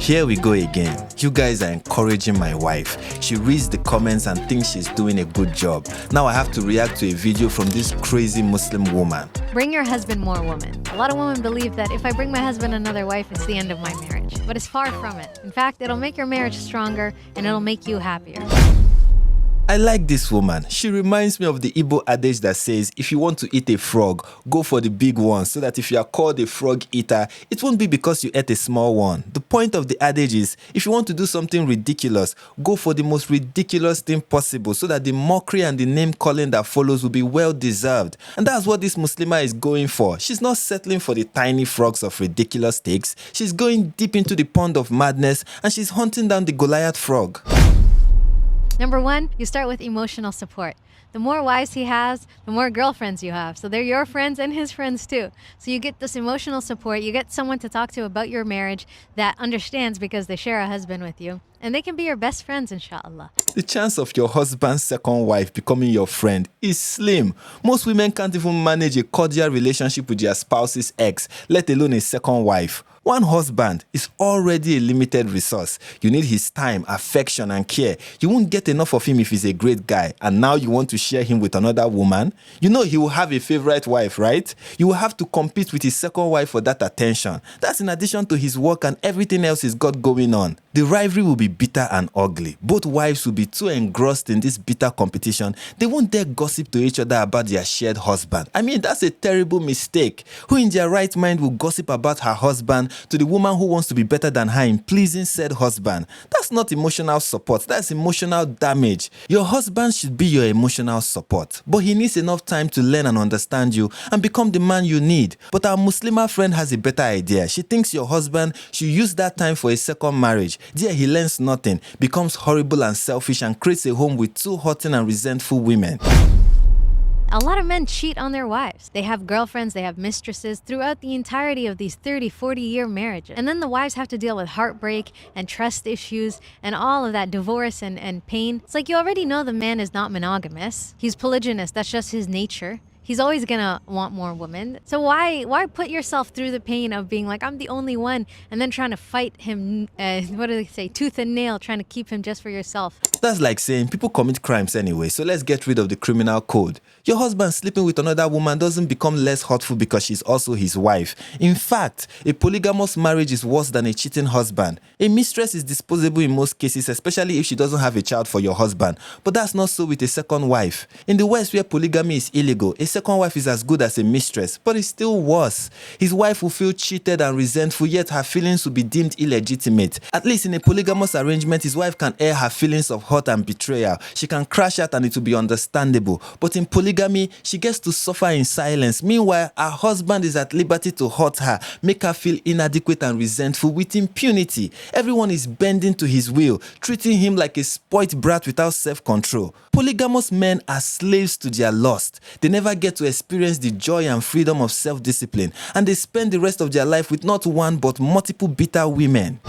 Here we go again. You guys are encouraging my wife. She reads the comments and thinks she's doing a good job. Now I have to react to a video from this crazy Muslim woman. Bring your husband more women. A lot of women believe that if I bring my husband another wife, it's the end of my marriage. But it's far from it. In fact, it'll make your marriage stronger and it'll make you happier. I like this woman. She reminds me of the Igbo adage that says, if you want to eat a frog, go for the big one, so that if you are called a frog eater, it won't be because you ate a small one. The point of the adage is, if you want to do something ridiculous, go for the most ridiculous thing possible, so that the mockery and the name calling that follows will be well deserved. And that's what this Muslima is going for. She's not settling for the tiny frogs of ridiculous takes. She's going deep into the pond of madness, and she's hunting down the Goliath frog. Number one, you start with emotional support. The more wives he has, the more girlfriends you have. So they're your friends and his friends too. So you get this emotional support. You get someone to talk to about your marriage that understands because they share a husband with you. And they can be your best friends, inshallah. The chance of your husband's second wife becoming your friend is slim. Most women can't even manage a cordial relationship with their spouse's ex, let alone a second wife. One husband is already a limited resource. You need his time, affection, and care. You won't get enough of him if he's a great guy, and now you want to share him with another woman? You know he will have a favorite wife, right? You will have to compete with his second wife for that attention. That's in addition to his work and everything else he's got going on. The rivalry will be bitter and ugly. Both wives will be too engrossed in this bitter competition, they won't dare gossip to each other about their shared husband. I mean, that's a terrible mistake. Who in their right mind will gossip about her husband to the woman who wants to be better than her in pleasing said husband? That's not emotional support, that's emotional damage. Your husband should be your emotional support, but he needs enough time to learn and understand you and become the man you need. But our Muslima friend has a better idea. She thinks your husband should use that time for a second marriage. There he learns nothing, becomes horrible and selfish, and creates a home with two hurting and resentful women. A lot of men cheat on their wives. They have girlfriends, they have mistresses throughout the entirety of these 30, 40-year marriages. And then the wives have to deal with heartbreak and trust issues and all of that divorce and pain. It's like you already know the man is not monogamous. He's polygynous. That's just his nature. He's always gonna want more women. So why put yourself through the pain of being like, I'm the only one, and then trying to fight him, what do they say, tooth and nail, trying to keep him just for yourself? That's like saying people commit crimes anyway, so let's get rid of the criminal code. Your husband sleeping with another woman doesn't become less hurtful because she's also his wife. In fact, a polygamous marriage is worse than a cheating husband. A mistress is disposable in most cases, especially if she doesn't have a child for your husband. But that's not so with a second wife. In the West, where polygamy is illegal, a second wife is as good as a mistress, but it's still worse. His wife will feel cheated and resentful, yet her feelings will be deemed illegitimate. At least in a polygamous arrangement, his wife can air her feelings of hurt and betrayal. She can crash out and it will be understandable. But in polygamy, she gets to suffer in silence. Meanwhile, her husband is at liberty to hurt her, make her feel inadequate and resentful with impunity. Everyone is bending to his will, treating him like a spoilt brat without self-control. Polygamous men are slaves to their lust. They never get to experience the joy and freedom of self-discipline, and they spend the rest of their life with not one but multiple bitter women.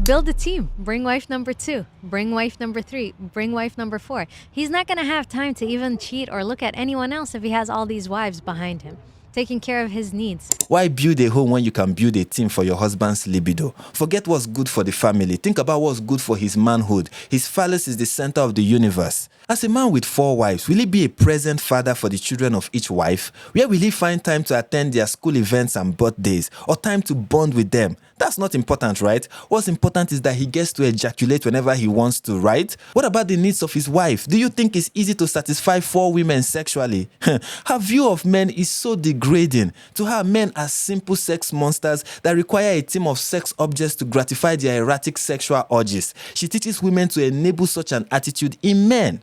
Build a team. Bring wife number 2. Bring wife number 3. Bring wife number 4. He's not going to have time to even cheat or look at anyone else if he has all these wives behind him, taking care of his needs. Why build a home when you can build a team for your husband's libido? Forget what's good for the family. Think about what's good for his manhood. His phallus is the center of the universe. As a man with 4 wives, will he be a present father for the children of each wife? Where will he find time to attend their school events and birthdays, or time to bond with them? That's not important, right? What's important is that he gets to ejaculate whenever he wants to, right? What about the needs of his wife? Do you think it's easy to satisfy 4 women sexually? Her view of men is so degrading. To her, men are simple sex monsters that require a team of sex objects to gratify their erratic sexual urges. She teaches women to enable such an attitude in men.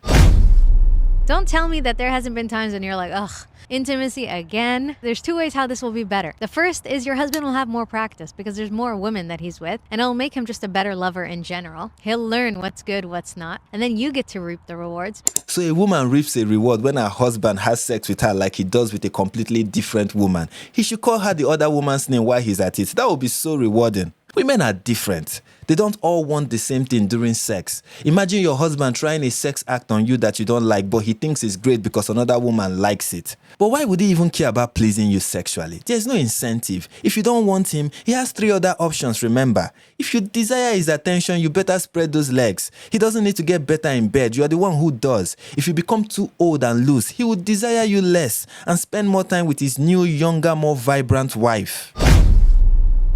Don't tell me that there hasn't been times when you're like, ugh, intimacy again. There's 2 ways how this will be better. The first is your husband will have more practice because there's more women that he's with, and it'll make him just a better lover in general. He'll learn what's good, what's not, and then you get to reap the rewards. So a woman reaps a reward when her husband has sex with her like he does with a completely different woman. He should call her the other woman's name while he's at it. That would be so rewarding. Women are different. They don't all want the same thing during sex. Imagine your husband trying a sex act on you that you don't like, but he thinks it's great because another woman likes it. But why would he even care about pleasing you sexually? There's no incentive. If you don't want him, he has 3 other options, remember. If you desire his attention, you better spread those legs. He doesn't need to get better in bed. You are the one who does. If you become too old and loose, he would desire you less and spend more time with his new, younger, more vibrant wife.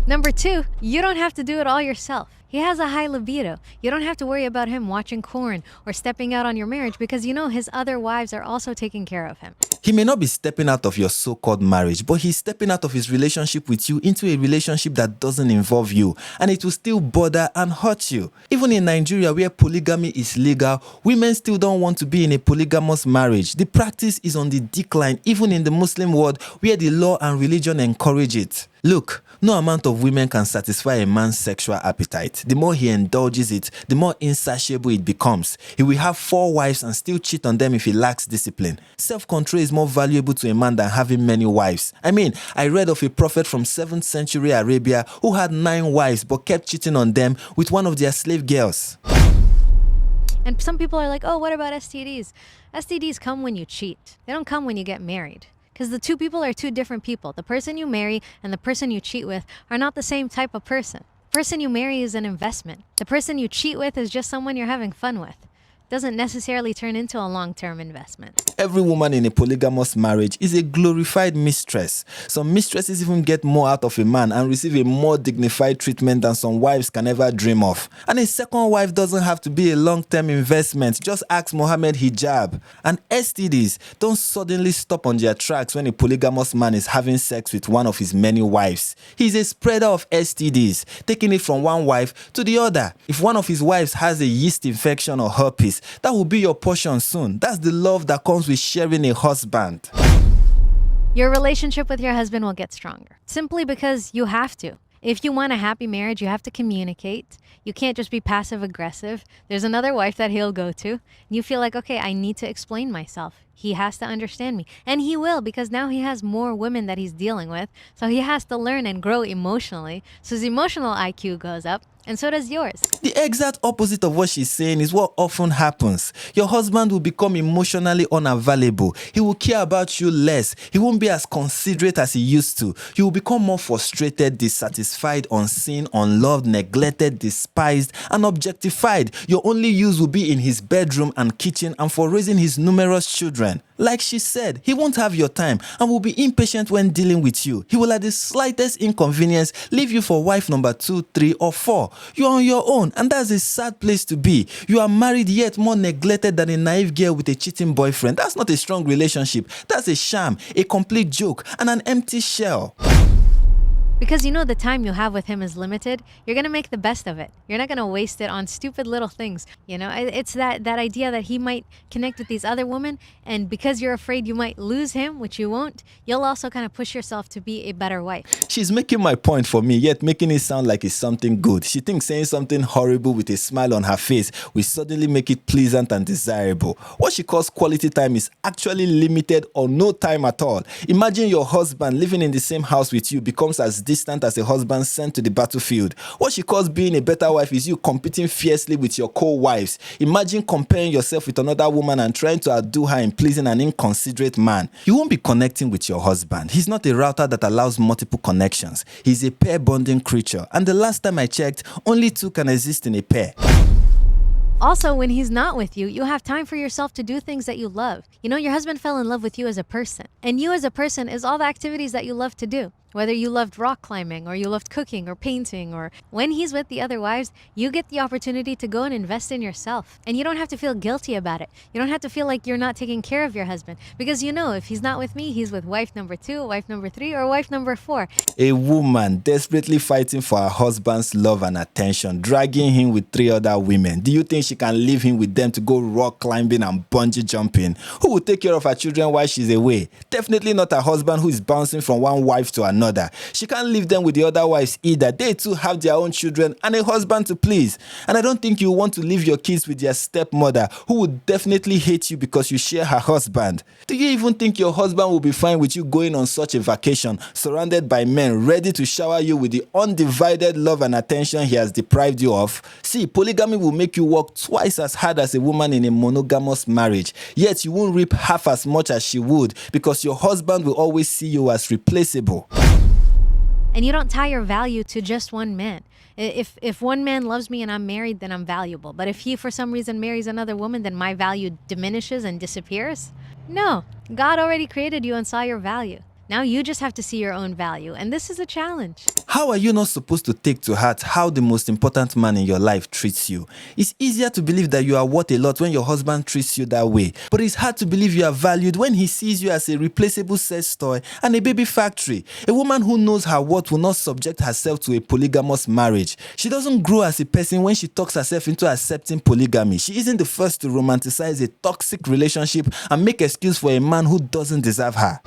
Number 2, you don't have to do it all yourself. He has a high libido. You don't have to worry about him watching porn or stepping out on your marriage because you know his other wives are also taking care of him. He may not be stepping out of your so-called marriage, but he's stepping out of his relationship with you into a relationship that doesn't involve you, and it will still bother and hurt you. Even in Nigeria, where polygamy is legal, women still don't want to be in a polygamous marriage. The practice is on the decline, even in the Muslim world, where the law and religion encourage it. Look, no amount of women can satisfy a man's sexual appetite. The more he indulges it, the more insatiable it becomes. He will have 4 wives and still cheat on them if he lacks discipline. Self-control is more valuable to a man than having many wives. I read of a prophet from 7th century Arabia who had 9 wives but kept cheating on them with one of their slave girls. And some people are like, oh, what about STDs? STDs come when you cheat. They don't come when you get married. Because the 2 people are 2 different people. The person you marry and the person you cheat with are not the same type of person. The person you marry is an investment. The person you cheat with is just someone you're having fun with. Doesn't necessarily turn into a long-term investment. Every woman in a polygamous marriage is a glorified mistress. Some mistresses even get more out of a man and receive a more dignified treatment than some wives can ever dream of. And a second wife doesn't have to be a long-term investment. Just ask Mohammed Hijab. And STDs don't suddenly stop on their tracks when a polygamous man is having sex with one of his many wives. He's a spreader of STDs, taking it from one wife to the other. If one of his wives has a yeast infection or herpes, that will be your portion soon. That's the love that comes with sharing a husband. Your relationship with your husband will get stronger simply because you have to. If you want a happy marriage, you have to communicate. You can't just be passive aggressive. There's another wife that he'll go to. And you feel like, okay, I need to explain myself. He has to understand me. And he will, because now he has more women that he's dealing with. So he has to learn and grow emotionally. So his emotional IQ goes up. And so does yours. The exact opposite of what she's saying is what often happens. Your husband will become emotionally unavailable. He will care about you less. He won't be as considerate as he used to. You will become more frustrated, dissatisfied, unseen, unloved, neglected, despised, and objectified. Your only use will be in his bedroom and kitchen and for raising his numerous children. Like she said, he won't have your time and will be impatient when dealing with you. He will at the slightest inconvenience leave you for wife number 2, 3, or 4. You are on your own, and that's a sad place to be. You are married yet more neglected than a naive girl with a cheating boyfriend. That's not a strong relationship. That's a sham, a complete joke, and an empty shell. Because you know the time you have with him is limited, you're going to make the best of it. You're not going to waste it on stupid little things. You know, it's that idea that he might connect with these other women, and because you're afraid you might lose him, which you won't, you'll also kind of push yourself to be a better wife. She's making my point for me, yet making it sound like it's something good. She thinks saying something horrible with a smile on her face will suddenly make it pleasant and desirable. What she calls quality time is actually limited or no time at all. Imagine your husband living in the same house with you becomes as distant as a husband sent to the battlefield. What she calls being a better wife is you competing fiercely with your co-wives. Imagine comparing yourself with another woman and trying to outdo her in pleasing an inconsiderate man. You won't be connecting with your husband. He's not a router that allows multiple connections. He's a pair bonding creature, and the last time I checked, only 2 can exist in a pair. Also, when he's not with you, you have time for yourself to do things that you love. You know, your husband fell in love with you as a person, and you as a person is all the activities that you love to do. Whether you loved rock climbing or you loved cooking or painting, or when he's with the other wives, you get the opportunity to go and invest in yourself. And you don't have to feel guilty about it. You don't have to feel like you're not taking care of your husband, because you know if he's not with me, he's with wife number 2, wife number 3, or wife number 4. A woman desperately fighting for her husband's love and attention, dragging him with 3 other women. Do you think she can leave him with them to go rock climbing and bungee jumping? Who will take care of her children while she's away? Definitely not her husband, who is bouncing from one wife to another. another. She can't leave them with the other wives either. They too have their own children and a husband to please. And I don't think you want to leave your kids with their stepmother, who would definitely hate you because you share her husband. Do you even think your husband will be fine with you going on such a vacation, surrounded by men ready to shower you with the undivided love and attention he has deprived you of? See, polygamy will make you work twice as hard as a woman in a monogamous marriage, yet you won't reap half as much as she would because your husband will always see you as replaceable. And you don't tie your value to just one man. If one man loves me and I'm married, then I'm valuable. But if he for some reason marries another woman, then my value diminishes and disappears? No, God already created you and saw your value. Now you just have to see your own value, and this is a challenge. How are you not supposed to take to heart how the most important man in your life treats you? It's easier to believe that you are worth a lot when your husband treats you that way, but it's hard to believe you are valued when he sees you as a replaceable sex toy and a baby factory. A woman who knows her worth will not subject herself to a polygamous marriage. She doesn't grow as a person when she talks herself into accepting polygamy. She isn't the first to romanticize a toxic relationship and make excuse for a man who doesn't deserve her.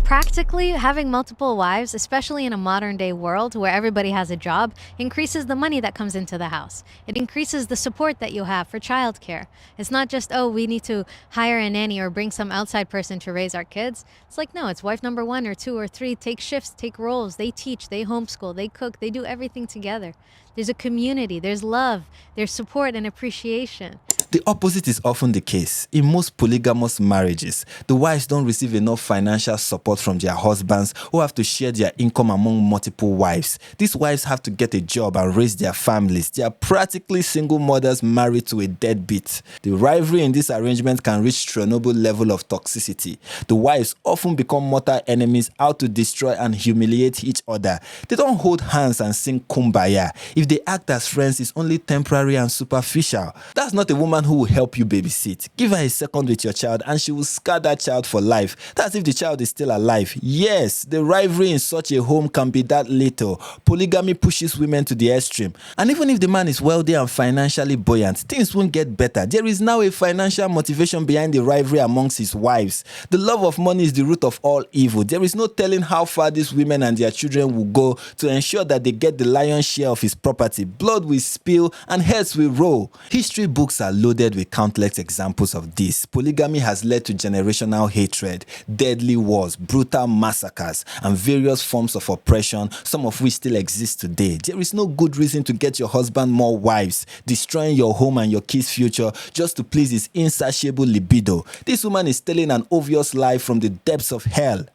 Practically, having multiple wives, especially in a modern day world where everybody has a job, increases the money that comes into the house. It increases the support that you have for childcare. It's not just, oh, we need to hire a nanny or bring some outside person to raise our kids. It's like, no, it's wife number 1 or 2 or 3 take shifts, take roles, they teach, they homeschool, they cook, they do everything together. There's a community, there's love, there's support and appreciation. The opposite is often the case. In most polygamous marriages, the wives don't receive enough financial support from their husbands who have to share their income among multiple wives. These wives have to get a job and raise their families. They are practically single mothers married to a deadbeat. The rivalry in this arrangement can reach Chernobyl level of toxicity. The wives often become mortal enemies out to destroy and humiliate each other. They don't hold hands and sing kumbaya. If they act as friends, it's only temporary and superficial. That's not a woman who will help you babysit. Give her a second with your child and she will scar that child for life. That's if the child is still alive. Yes, the rivalry in such a home can be that little. Polygamy pushes women to the extreme. And even if the man is wealthy and financially buoyant, things won't get better. There is now a financial motivation behind the rivalry amongst his wives. The love of money is the root of all evil. There is no telling how far these women and their children will go to ensure that they get the lion's share of his property. Blood will spill and heads will roll. History books are loaded with countless examples of this. Polygamy has led to generational hatred, deadly wars, brutal massacres, and various forms of oppression, some of which still exist today. There is no good reason to get your husband more wives, destroying your home and your kids' future just to please his insatiable libido. This woman is telling an obvious lie from the depths of hell.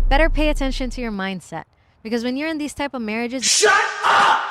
Better pay attention to your mindset, because when you're in these type of marriages, Shut up!